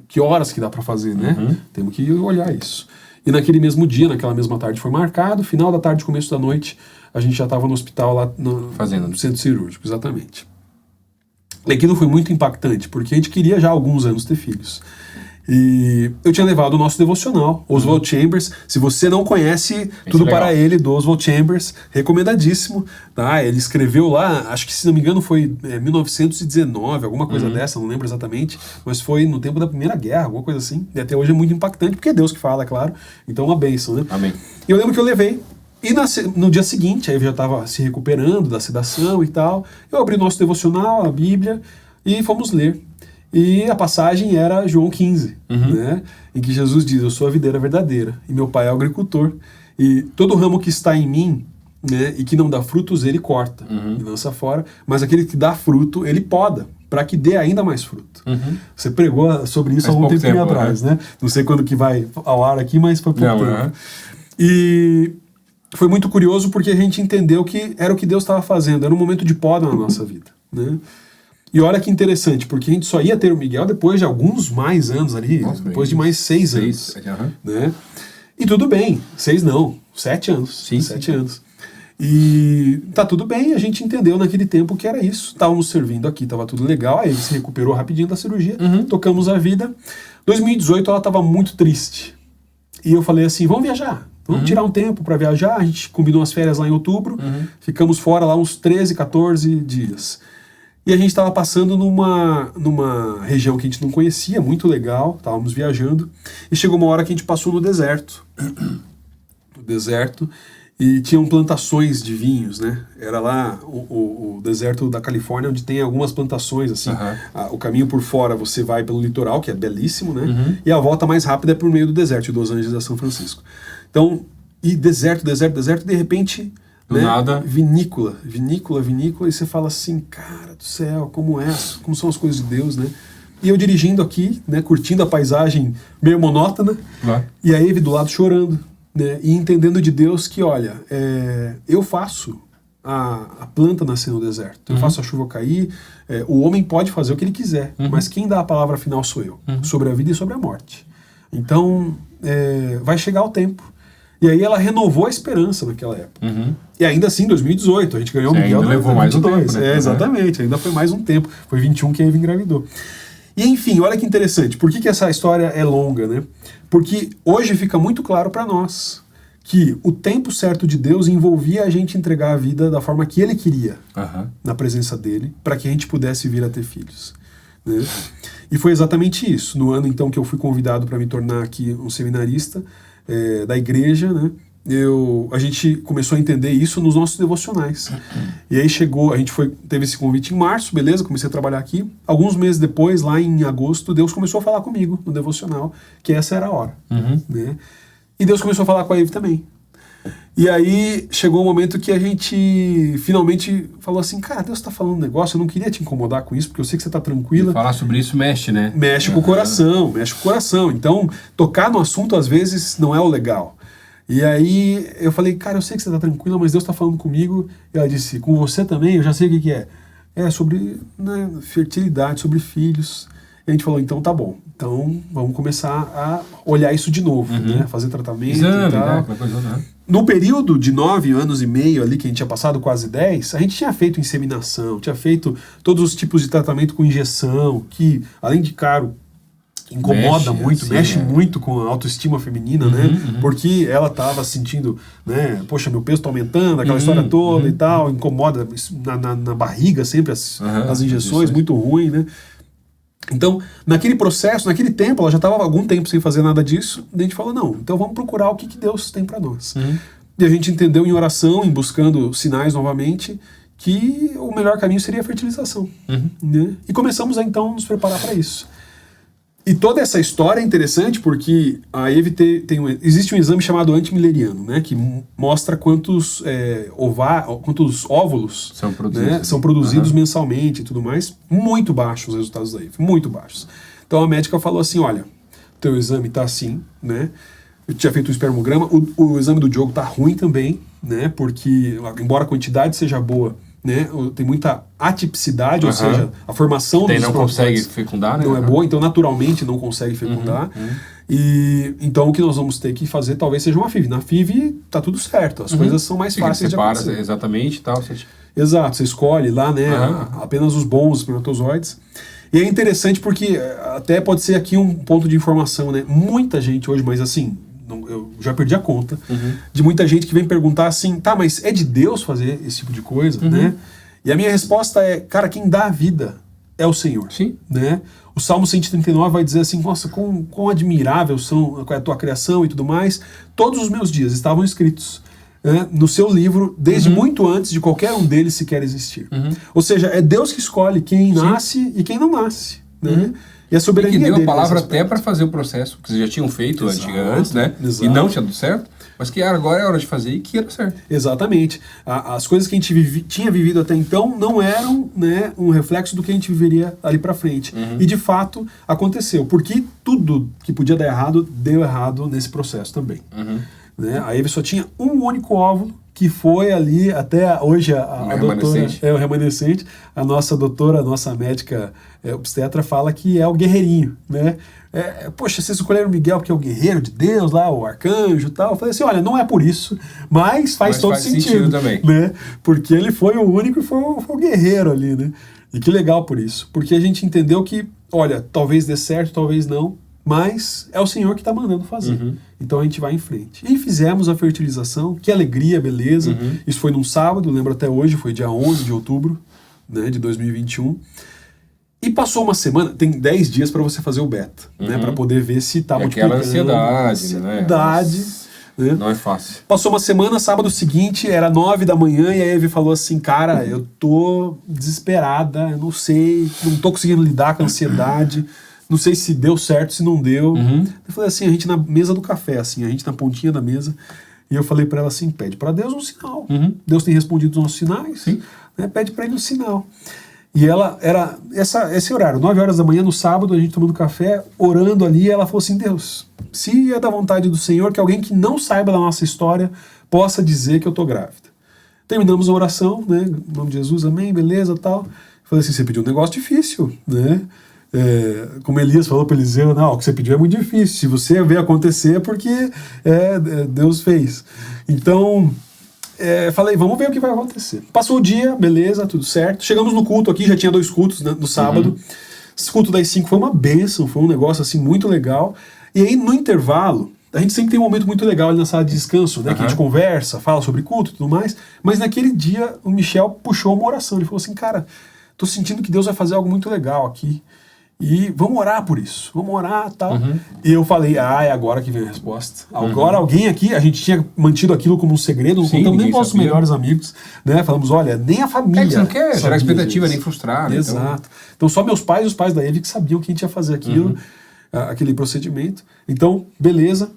que horas que dá para fazer, né? Temos que olhar isso. E naquele mesmo dia, naquela mesma tarde foi marcado, final da tarde, começo da noite, a gente já estava no hospital lá no centro cirúrgico, exatamente. E aquilo foi muito impactante, porque a gente queria já há alguns anos ter filhos. E eu tinha levado o nosso devocional, Oswald Chambers. Se você não conhece Tudo para Ele, do Oswald Chambers, recomendadíssimo. Tá? Ele escreveu lá, acho que se não me engano foi 1919, alguma coisa dessa, não lembro exatamente, mas foi no tempo da Primeira Guerra, alguma coisa assim. E até hoje é muito impactante, porque é Deus que fala, é claro. Então é uma bênção, né? Amém. E eu lembro que eu levei. E no dia seguinte, aí eu já estava se recuperando da sedação e tal, eu abri o nosso devocional, a Bíblia, e fomos ler. E a passagem era João 15, né, em que Jesus diz, eu sou a videira verdadeira, e meu pai é o agricultor, e todo ramo que está em mim, né, e que não dá frutos, ele corta e lança fora, mas aquele que dá fruto, ele poda, para que dê ainda mais fruto. Você pregou sobre isso há um tempinho atrás, né? Não sei quando que vai ao ar aqui, mas foi pouco tempo. E foi muito curioso porque a gente entendeu que era o que Deus estava fazendo, era um momento de poda na nossa vida, né? E olha que interessante, porque a gente só ia ter o Miguel depois de alguns mais anos ali, depois de mais 6 anos. Né? E tudo bem, 6 não, 7 anos. 7 anos. E tá tudo bem, a gente entendeu naquele tempo que era isso. Estávamos servindo aqui, estava tudo legal, aí ele se recuperou rapidinho da cirurgia, tocamos a vida. 2018 ela estava muito triste. E eu falei assim, vamos viajar. Vamos tirar um tempo para viajar. A gente combinou as férias lá em outubro, ficamos fora lá uns 13, 14 dias. E a gente estava passando numa região que a gente não conhecia, muito legal, estávamos viajando, e chegou uma hora que a gente passou no deserto. No deserto, e tinham plantações de vinhos, né? Era lá o deserto da Califórnia, onde tem algumas plantações, assim. O caminho por fora você vai pelo litoral, que é belíssimo, né? E a volta mais rápida é por meio do deserto, de Los Angeles a São Francisco. Então, e deserto, e de repente, do né? nada. Vinícola, e você fala assim, cara do céu, como são as coisas de Deus, né? E eu dirigindo aqui, né? Curtindo a paisagem meio monótona, e a Eve do lado chorando, né, e entendendo de Deus que, olha, eu faço a planta nascer no deserto, eu faço a chuva cair, o homem pode fazer o que ele quiser, mas quem dá a palavra final sou eu, sobre a vida e sobre a morte. Então, vai chegar o tempo. E aí ela renovou a esperança naquela época. E ainda assim, em 2018, a gente ganhou o Miguel ainda levou mais um tempo, né? Exatamente, ainda foi mais um tempo. Foi 21 que a Eve engravidou. E enfim, olha que interessante. Por que essa história é longa, né? Porque hoje fica muito claro para nós que o tempo certo de Deus envolvia a gente entregar a vida da forma que Ele queria, na presença dEle, para que a gente pudesse vir a ter filhos, né? E foi exatamente isso. No ano, então, que eu fui convidado para me tornar aqui um seminarista da igreja, né? A gente começou a entender isso nos nossos devocionais. E aí teve esse convite em março, beleza, comecei a trabalhar aqui. Alguns meses depois, lá em agosto, Deus começou a falar comigo no devocional, que essa era a hora, né? E Deus começou a falar com a Eve também. E aí chegou o momento que a gente finalmente falou assim, cara, Deus está falando um negócio, eu não queria te incomodar com isso, porque eu sei que você está tranquila. E falar sobre isso mexe, né? Mexe com o coração. Então, tocar no assunto às vezes não é o legal. E aí eu falei, cara, eu sei que você está tranquila, mas Deus está falando comigo. E ela disse, com você também? Eu já sei o que é. É sobre, né, fertilidade, sobre filhos. E a gente falou, então tá bom. Então vamos começar a olhar isso de novo, né? Fazer tratamento e tal. Né? No período de 9 anos e meio ali, que a gente tinha passado quase 10, a gente tinha feito inseminação, tinha feito todos os tipos de tratamento com injeção, que além de caro, incomoda muito, mexe muito com a autoestima feminina, né? Porque ela estava sentindo, né? Poxa, meu peso está aumentando, aquela história toda e tal, incomoda na barriga sempre as injeções, muito ruim, né? Então, naquele processo, naquele tempo, ela já estava há algum tempo sem fazer nada disso, e a gente falou, não, então vamos procurar o que Deus tem para nós. E a gente entendeu em oração, em buscando sinais novamente, que o melhor caminho seria a fertilização. Né? E começamos a então nos preparar para isso. E toda essa história é interessante porque a Eve existe um exame chamado antimilleriano, né, que mostra quantos óvulos são produzidos mensalmente e tudo mais. Muito baixos os resultados da Eve, muito baixos. Então a médica falou assim, olha, teu exame tá assim, né? Eu tinha feito o espermograma, o exame do Diogo tá ruim também, né? Porque embora a quantidade seja boa, né, tem muita atipicidade, ou seja, a formação dos não consegue fecundar, né? Não é boa, então naturalmente não consegue fecundar. E então o que nós vamos ter que fazer talvez seja uma FIV. Na FIV tá tudo certo, as coisas são mais fáceis de acontecer. Exatamente, tal. Exato, você escolhe lá, né, apenas os bons espermatozoides. E é interessante porque até pode ser aqui um ponto de informação, né? Muita gente hoje, mas assim, eu já perdi a conta de muita gente que vem perguntar assim, tá, mas é de Deus fazer esse tipo de coisa, né? E a minha resposta é, cara, quem dá a vida é o Senhor. Sim. Né? O Salmo 139 vai dizer assim, nossa, quão admirável é a tua criação e tudo mais. Todos os meus dias estavam escritos, né, no seu livro, desde muito antes de qualquer um deles sequer existir. Ou seja, é Deus que escolhe quem nasce e quem não nasce, né? E a soberania dele. E que deu a palavra até para fazer o processo que vocês já tinham feito antes, né? Exato. E não tinha dado certo, mas que agora é hora de fazer e que ia dar certo. Exatamente. As coisas que a gente tinha vivido até então não eram, né, um reflexo do que a gente viveria ali para frente. E de fato aconteceu, porque tudo que podia dar errado, deu errado nesse processo também. Né? A Eve só tinha um único óvulo, que foi ali até hoje a doutora, o remanescente, a nossa doutora, a nossa médica obstetra fala que é o guerreirinho, né? Poxa, vocês escolheram o Miguel porque é o guerreiro de Deus lá, o arcanjo e tal. Eu falei assim, olha, não é por isso, mas faz todo sentido também, né? Porque ele foi o único e foi o guerreiro ali, né? E que legal por isso, porque a gente entendeu que, olha, talvez dê certo, talvez não, mas é o Senhor que está mandando fazer. Então a gente vai em frente. E fizemos a fertilização, que alegria, beleza. Isso foi num sábado, lembro até hoje, foi dia 11 de outubro, né, de 2021. E passou uma semana, tem 10 dias para você fazer o beta, né, para poder ver se está multiplicando. Aquela ansiedade, né? né? Não é fácil. Passou uma semana, sábado seguinte, era 9 da manhã, e a Eve falou assim, cara, eu tô desesperada, eu não sei, não tô conseguindo lidar com a ansiedade, não sei se deu certo, se não deu. Eu falei assim, a gente na mesa do café, assim, a gente na pontinha da mesa, e eu falei pra ela assim, pede pra Deus um sinal. Deus tem respondido os nossos sinais, né? Pede pra ele um sinal. E ela era esse horário, 9 horas da manhã, no sábado, a gente tomando café, orando ali, ela falou assim, Deus, se é da vontade do Senhor que alguém que não saiba da nossa história possa dizer que eu tô grávida. Terminamos a oração, né, em nome de Jesus, amém, beleza, tal. Falei assim, você pediu um negócio difícil, né? Como Elias falou para Eliseu, não, o que você pediu é muito difícil, se você vê acontecer é porque Deus fez. Então... falei, vamos ver o que vai acontecer. Passou o dia, beleza, tudo certo. Chegamos no culto aqui, já tinha 2 cultos, né, no sábado. Esse culto das 5 foi uma bênção, foi um negócio assim muito legal. E aí no intervalo, a gente sempre tem um momento muito legal ali na sala de descanso, né, que a gente conversa, fala sobre culto e tudo mais. Mas naquele dia o Michel puxou uma oração, ele falou assim, cara, tô sentindo que Deus vai fazer algo muito legal aqui. E vamos orar por isso, vamos orar e tal. E eu falei, é agora que vem a resposta. Agora alguém aqui, a gente tinha mantido aquilo como um segredo, não contamos nem para os nossos melhores amigos, né? Falamos, olha, nem a família. Você não quer gerar expectativa, disso. nem frustrar. Né? Exato. Então só meus pais e os pais da Eve que sabiam que a gente ia fazer aquilo, aquele procedimento. Então, beleza.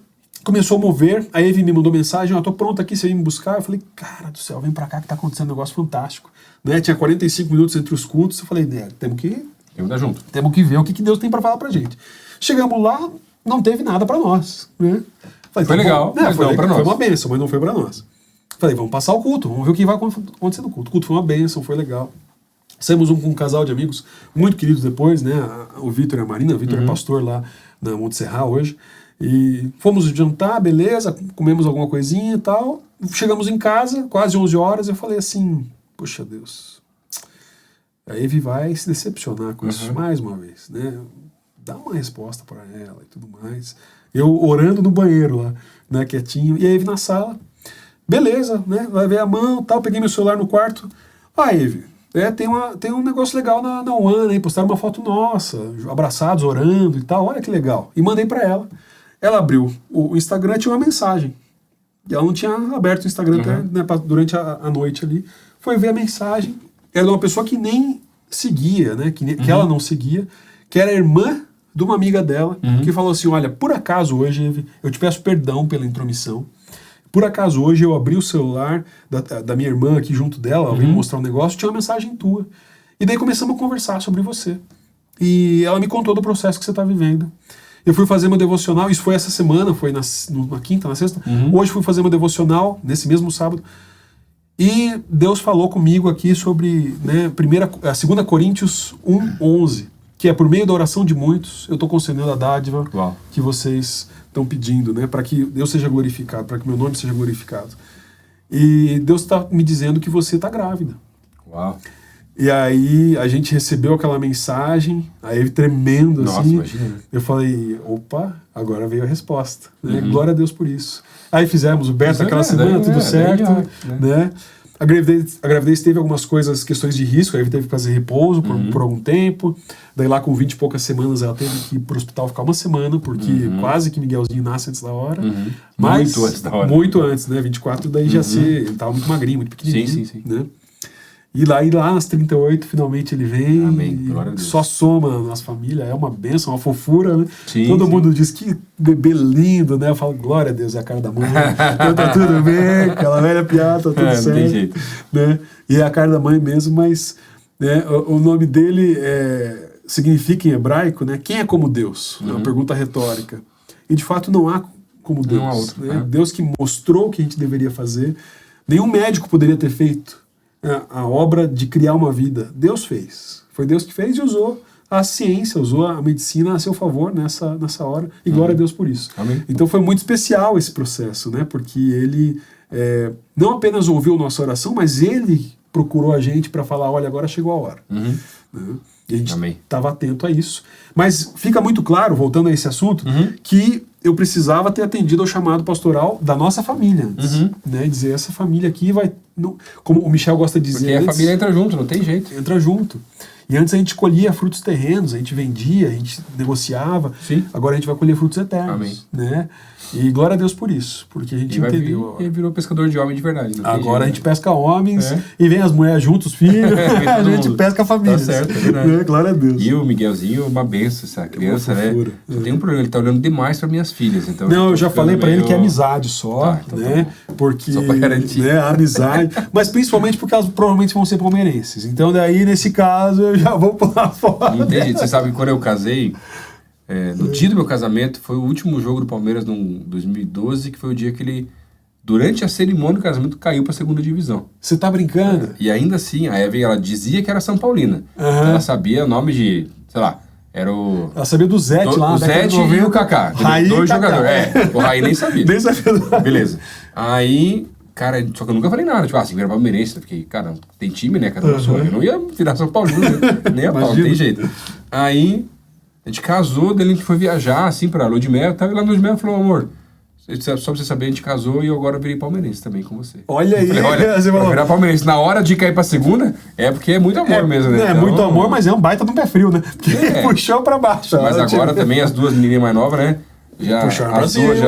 Começou a mover, a Eve me mandou mensagem, tô pronto aqui, você vem me buscar. Eu falei, cara do céu, vem pra cá que tá acontecendo um negócio fantástico. Né? Tinha 45 minutos entre os cultos, eu falei, temos que ir. Junto. Temos que ver o que Deus tem para falar pra gente. Chegamos lá, não teve nada para nós. Né? Falei, foi legal, mas foi não para nós. Foi uma bênção, mas não foi para nós. Falei, vamos passar o culto, vamos ver o que vai acontecer no culto. O culto foi uma bênção, foi legal. Saímos com um casal de amigos muito queridos depois, né? O Vitor e a Marina. O Vitor é pastor lá na Monte Serra hoje. E fomos jantar, beleza, comemos alguma coisinha e tal. Chegamos em casa, quase 11 horas, eu falei assim, poxa Deus... A Eve vai se decepcionar com isso mais uma vez, né? Dá uma resposta para ela e tudo mais. Eu orando no banheiro lá, né, quietinho. E a Eve na sala, beleza, né? Vai ver a mão, tal. Peguei meu celular no quarto. Eve, tem um negócio legal na One, aí postaram uma foto nossa, abraçados, orando e tal. Olha que legal. E mandei para ela. Ela abriu o Instagram, tinha uma mensagem. E ela não tinha aberto o Instagram até, né, durante a noite ali. Foi ver a mensagem. Era de uma pessoa que nem seguia, né? Que ela não seguia, que era irmã de uma amiga dela, que falou assim, olha, por acaso hoje, eu te peço perdão pela intromissão, por acaso hoje eu abri o celular da minha irmã aqui junto dela, ela veio me mostrar um negócio, tinha uma mensagem tua. E daí começamos a conversar sobre você. E ela me contou do processo que você está vivendo. Eu fui fazer uma devocional, isso foi essa semana, foi na quinta, na sexta. Hoje fui fazer uma devocional, nesse mesmo sábado. E Deus falou comigo aqui sobre, né, 2 Coríntios 1:11, que é por meio da oração de muitos, eu estou concedendo a dádiva que vocês estão pedindo, né, para que Deus seja glorificado, para que meu nome seja glorificado. E Deus está me dizendo que você está grávida. Uau. E aí a gente recebeu aquela mensagem, aí ele tremendo. Nossa, assim. Imagina. Eu falei, opa, agora veio a resposta. Né? Glória a Deus por isso. Aí fizemos o beta aquela semana, tudo certo. Né? A gravidez teve algumas coisas, questões de risco, aí teve que fazer repouso por algum tempo. Daí lá com 20 e poucas semanas ela teve que ir pro hospital ficar uma semana, porque quase que Miguelzinho nasce antes da hora. Mas, muito antes da hora. Muito antes, né? 24, daí já ele tava muito magrinho, muito pequenininho. Sim. Né? E lá nas 38, finalmente ele vem. Amém. Só soma a nossa família, é uma bênção, uma fofura, né? Todo mundo diz que bebê lindo, né? Eu falo, glória a Deus, é a cara da mãe. Então tá tudo bem, aquela velha piada, tá tudo certo. Não tem jeito. Né? E é a cara da mãe mesmo, mas né, o nome dele significa em hebraico, né? Quem é como Deus? É uma pergunta retórica. E de fato não há como Deus. Não há outro, né? Deus que mostrou o que a gente deveria fazer. Nenhum médico poderia ter feito a obra de criar uma vida. Deus fez. Foi Deus que fez e usou a ciência, usou a medicina a seu favor nessa hora. E glória a Deus por isso. Amém. Então foi muito especial esse processo, né? Porque ele não apenas ouviu nossa oração, mas ele procurou a gente para falar, olha, agora chegou a hora. Né? E a gente estava atento a isso. Mas fica muito claro, voltando a esse assunto, que eu precisava ter atendido ao chamado pastoral da nossa família antes. Né? Dizer, essa família aqui vai... como o Michel gosta de dizer... Porque a família entra junto, não tem jeito. Entra junto. E antes a gente colhia frutos terrenos, a gente vendia, a gente negociava. Sim. Agora a gente vai colher frutos eternos. Amém. Né? E glória a Deus por isso, porque a gente entendeu. E virou pescador de homem de verdade. Agora a gente pesca homens e vem as mulheres juntos, os filhos, a gente pesca a família. Tá certo, é verdade. Né? Glória a Deus. E o Miguelzinho, uma benção, essa criança, né? Só tem um problema, ele tá olhando demais para minhas filhas. Então não, eu já falei para ele que é amizade só, tá, então né? Tá porque só pra garantir. Né, amizade, mas principalmente porque elas provavelmente vão ser palmeirenses. Então daí, nesse caso, eu já vou pular fora. Não tem jeito. Você sabe que quando eu casei, no dia do meu casamento, foi o último jogo do Palmeiras em 2012, que foi o dia que ele, durante a cerimônia do casamento, caiu pra segunda divisão. Você tá brincando? E ainda assim, a Evelyn, ela dizia que era São Paulina. Então ela sabia o nome de, sei lá, era o... Ela sabia do Zete lá. O Zete e o Kaká. Dois jogadores. O Raí nem sabia. Nem sabia. Beleza. Aí... Cara, só que eu nunca falei nada, tipo, assim, era palmeirense, porque, cara, tem time, né, cada pessoa. Eu não ia virar São Paulino, nem a pau, não tem jeito. Aí, a gente casou, daí a gente foi viajar, assim, pra Lua de Mel, tava lá no Lua de Mel e falou, amor, só pra você saber, a gente casou e eu agora virei palmeirense também com você. Olha aí, falei, olha, você falou... virar palmeirense na hora de cair pra segunda, é porque é muito amor mesmo, né? É então, muito amor, mas é um baita de um pé frio, né? Porque puxou pra baixo. Mas agora também as duas meninas mais novas, né? As duas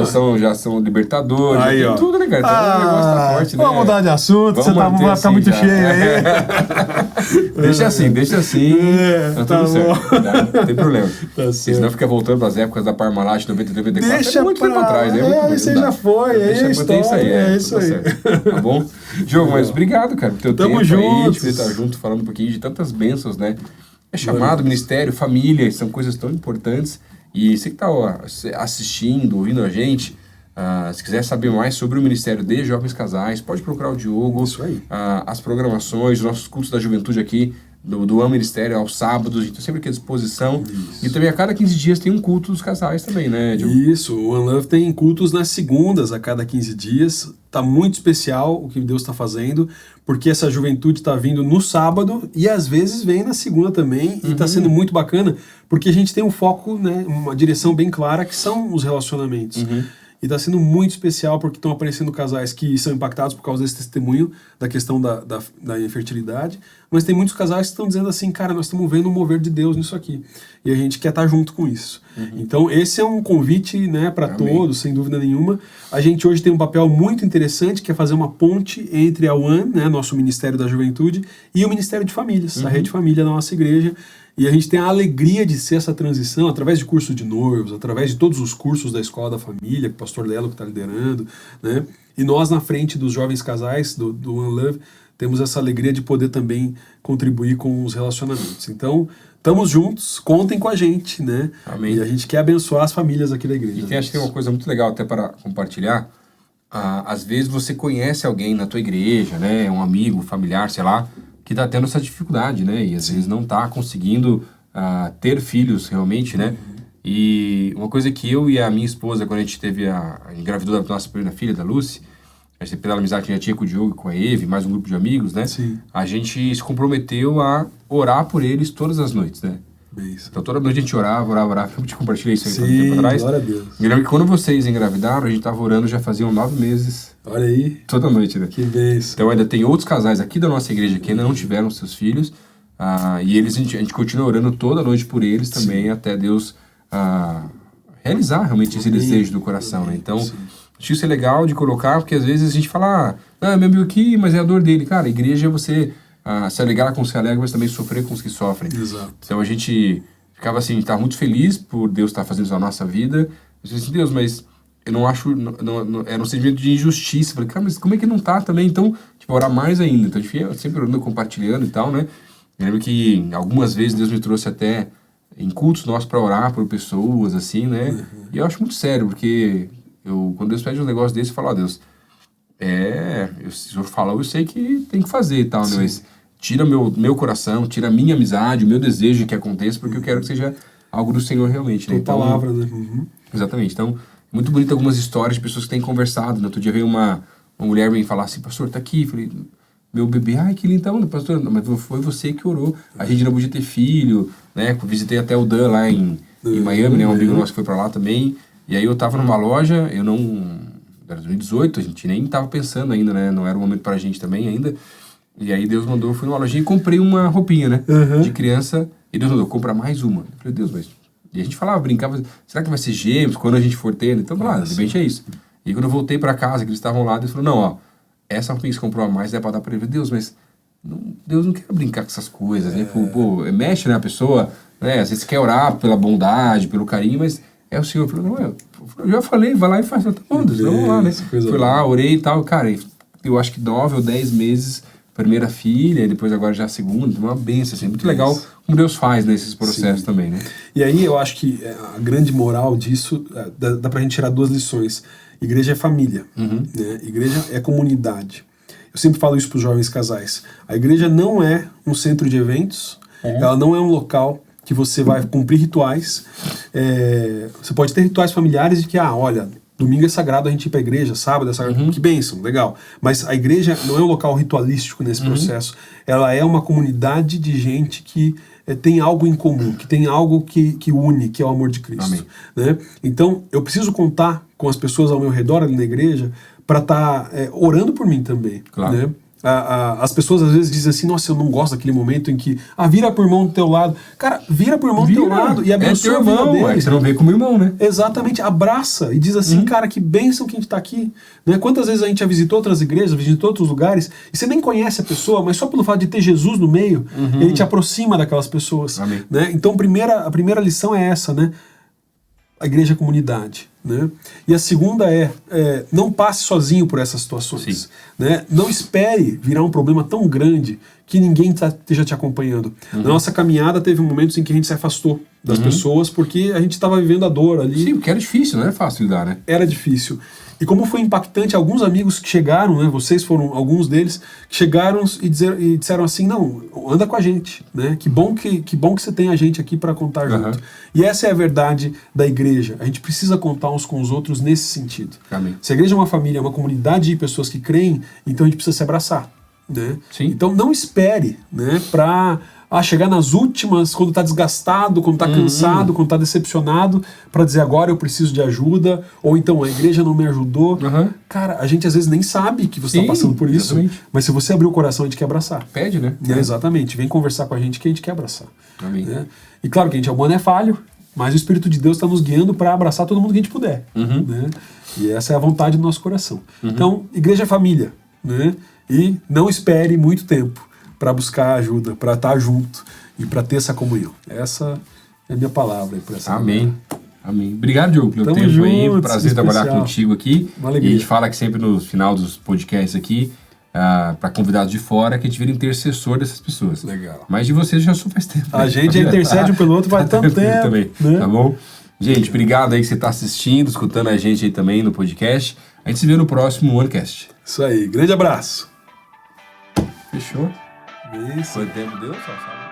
já são libertadores, aí, já tem tudo, né, cara? Então o negócio tá forte, né? Vamos mudar de assunto, você vai ficar muito cheio aí. Deixa assim. Tá tudo certo. Não tem problema. Tá senão fica voltando pras épocas da Parmalat 93, 94. Deixa é muito tempo atrás, né? Você já foi, é isso aí. Tá bom? Diogo, mas obrigado, cara, por teu tempo juntos. aí, de estar junto, falando um pouquinho de tantas bênçãos, né? É chamado, ministério, família, são coisas tão importantes. E você que está assistindo, ouvindo a gente, se quiser saber mais sobre o Ministério de Jovens Casais, pode procurar o Diogo. Isso aí. As programações, os nossos cursos da juventude aqui, do Am Ministério, aos sábados, então sempre aqui à disposição. Isso. E também a cada 15 dias tem um culto dos casais também, né, Diogo? Isso, o One Love tem cultos nas segundas a cada 15 dias. Tá muito especial o que Deus está fazendo, porque essa juventude está vindo no sábado e às vezes vem na segunda também, e está sendo muito bacana, porque a gente tem um foco, né, uma direção bem clara, que são os relacionamentos. E está sendo muito especial porque estão aparecendo casais que são impactados por causa desse testemunho da questão da infertilidade, mas tem muitos casais que estão dizendo assim, cara, nós estamos vendo o mover de Deus nisso aqui, e a gente quer estar junto com isso. Então esse é um convite, né, para todos, sem dúvida nenhuma. A gente hoje tem um papel muito interessante, que é fazer uma ponte entre a One, né, nosso Ministério da Juventude, e o Ministério de Famílias, a Rede Família da nossa igreja. E a gente tem a alegria de ser essa transição através de curso de noivos, através de todos os cursos da Escola da Família, que o pastor Lelo que está liderando, né? E nós, na frente dos jovens casais do One Love, temos essa alegria de poder também contribuir com os relacionamentos. Então, estamos juntos, contem com a gente, né? Amém. E a gente quer abençoar as famílias aqui da igreja. E acho que tem uma coisa muito legal até para compartilhar. Às vezes você conhece alguém na tua igreja, né? Um amigo, familiar, sei lá, que está tendo essa dificuldade, né? E às vezes não está conseguindo ter filhos realmente, né? E uma coisa que eu e a minha esposa, quando a gente teve a engravidou da nossa primeira filha, da Lucy, a gente, pela amizade que já tinha com o Diogo e com a Eve, mais um grupo de amigos, né? Sim. A gente se comprometeu a orar por eles todas as noites, né? Isso. Então toda noite a gente orava. Eu te compartilhei isso aí Sim, há um tempo atrás. glória a Deus. Eu lembro que quando vocês engravidaram, a gente estava orando já faziam 9 meses. Olha aí. Toda noite, né? Que bênção. Então ainda tem outros casais aqui da nossa igreja que ainda não tiveram seus filhos. E a gente continua orando toda noite por eles também, sim, até Deus realizar realmente esse desejo do coração, né? Então, acho que isso é legal de colocar, porque às vezes a gente fala, é meu amigo aqui, mas é a dor dele. Cara, a igreja é você se alegrar com os que alegram, mas também sofrer com os que sofrem. Exato. Então a gente ficava assim, tá muito feliz por Deus estar fazendo isso na nossa vida. Eu disse assim, Deus, mas eu não acho, era um sentimento de injustiça. Eu falei, cara, mas como é que não tá também? Então, tipo, orar mais ainda. Então a gente fica sempre orando, compartilhando e tal, né? Eu lembro que algumas vezes Deus me trouxe até em cultos nossos para orar por pessoas, assim, né? E eu acho muito sério, porque quando Deus pede um negócio desse, eu falo, Deus, se o Senhor falou, eu sei que tem que fazer e tal, né? Mas tira meu coração, tira a minha amizade, o meu desejo que aconteça, porque eu quero que seja algo do Senhor realmente, né? Então, palavra, né? Exatamente. Então, muito bonito algumas histórias de pessoas que têm conversado. No outro dia veio uma mulher me falar assim, pastor, tá aqui. Falei, meu bebê, ai, que lindo, então, pastor, mas foi você que orou. A gente não podia ter filho, né? Visitei até o Dan lá em Miami, né? Um amigo nosso que foi pra lá também. E aí eu tava numa loja, era 2018, a gente nem tava pensando ainda, né? Não era o momento pra gente também ainda. E aí Deus mandou, eu fui numa lojinha e comprei uma roupinha, né? De criança. E Deus mandou, compra mais uma. Eu falei, Deus, mas... E a gente falava, brincava, será que vai ser gêmeos quando a gente for tendo? Então, claro, de repente é isso. E quando eu voltei pra casa, que eles estavam lá, Deus falou, não, ó, essa roupinha que você comprou a mais é pra dar pra ele. Eu falei, Deus, mas Deus não quer brincar com essas coisas, né? Pô, mexe, né, a pessoa, né? Às vezes quer orar pela bondade, pelo carinho, mas é o Senhor. Eu falei, não, eu já falei, vai lá e faz. Tá bom, Deus, vamos lá, né? Fui lá, orei e tal, cara, eu acho que 9 ou 10 meses, primeira filha, e depois agora já a segunda, uma benção, assim, muito legal como Deus faz nesses processos também, né? E aí eu acho que a grande moral disso, dá pra gente tirar 2 lições. Igreja é família, né? Igreja é comunidade. Eu sempre falo isso para os jovens casais. A igreja não é um centro de eventos, ela não é um local que você vai cumprir rituais. Você pode ter rituais familiares de que, olha, domingo é sagrado a gente ir para a igreja, sábado é sagrado, que bênção, legal. Mas a igreja não é um local ritualístico nesse processo. Ela é uma comunidade de gente que tem algo em comum, que tem algo que une, que é o amor de Cristo. Né? Então, eu preciso contar com as pessoas ao meu redor ali na igreja para estar orando por mim também. Claro. Né? As pessoas às vezes dizem assim, nossa, eu não gosto daquele momento em que vira pro irmão do teu lado. Cara, vira pro irmão do teu lado e abençoa teu irmão, a vida dele. você não vê como irmão, né? Exatamente, abraça e diz assim, cara, que bênção que a gente tá aqui. Né? Quantas vezes a gente já visitou outras igrejas, visitou outros lugares, e você nem conhece a pessoa, mas só pelo fato de ter Jesus no meio, ele te aproxima daquelas pessoas. Né? Então a primeira lição é essa, né? A igreja é comunidade. Né? E a segunda não passe sozinho por essas situações. Né? Não espere virar um problema tão grande que ninguém esteja te acompanhando. Na nossa caminhada teve momentos em que a gente se afastou das pessoas porque a gente estava vivendo a dor ali. Sim, porque era difícil, não era fácil lidar, né? Era difícil. E como foi impactante, alguns amigos que chegaram, né, vocês foram alguns deles, que chegaram e disseram assim, não, anda com a gente, né? Que bom que você tem a gente aqui para contar junto. E essa é a verdade da igreja. A gente precisa contar uns com os outros nesse sentido. Amém. Se a igreja é uma família, é uma comunidade de pessoas que creem, então a gente precisa se abraçar. Né? Então não espere, né, para chegar nas últimas, quando está desgastado, quando está cansado, quando está decepcionado, para dizer agora eu preciso de ajuda, ou então a igreja não me ajudou. Cara, a gente às vezes nem sabe que você está passando por isso, mas se você abrir o coração, a gente quer abraçar. Pede, né? Exatamente, vem conversar com a gente que a gente quer abraçar. Amém. Né? E claro que a gente é humano, é falho, mas o Espírito de Deus está nos guiando para abraçar todo mundo que a gente puder. Né? E essa é a vontade do nosso coração. Então, igreja é família, né? E não espere muito tempo para buscar ajuda, para estar junto e para ter essa comunhão. Essa é a minha palavra. Amém. Amém. Obrigado, Diogo, pelo tempo juntos, aí. Prazer trabalhar contigo aqui. Uma alegria. E a gente fala que sempre no final dos podcasts aqui, para convidados de fora, que a gente vira intercessor dessas pessoas. Legal. Mas de vocês já sou faz tempo. A gente intercede um pelo outro faz tanto tempo. Também, né? Tá bom? Gente, obrigado aí que você está assistindo, escutando a gente aí também no podcast. A gente se vê no próximo OneCast. Isso aí. Grande abraço. Fechou? Isso. Quanto tempo deu? Só fala.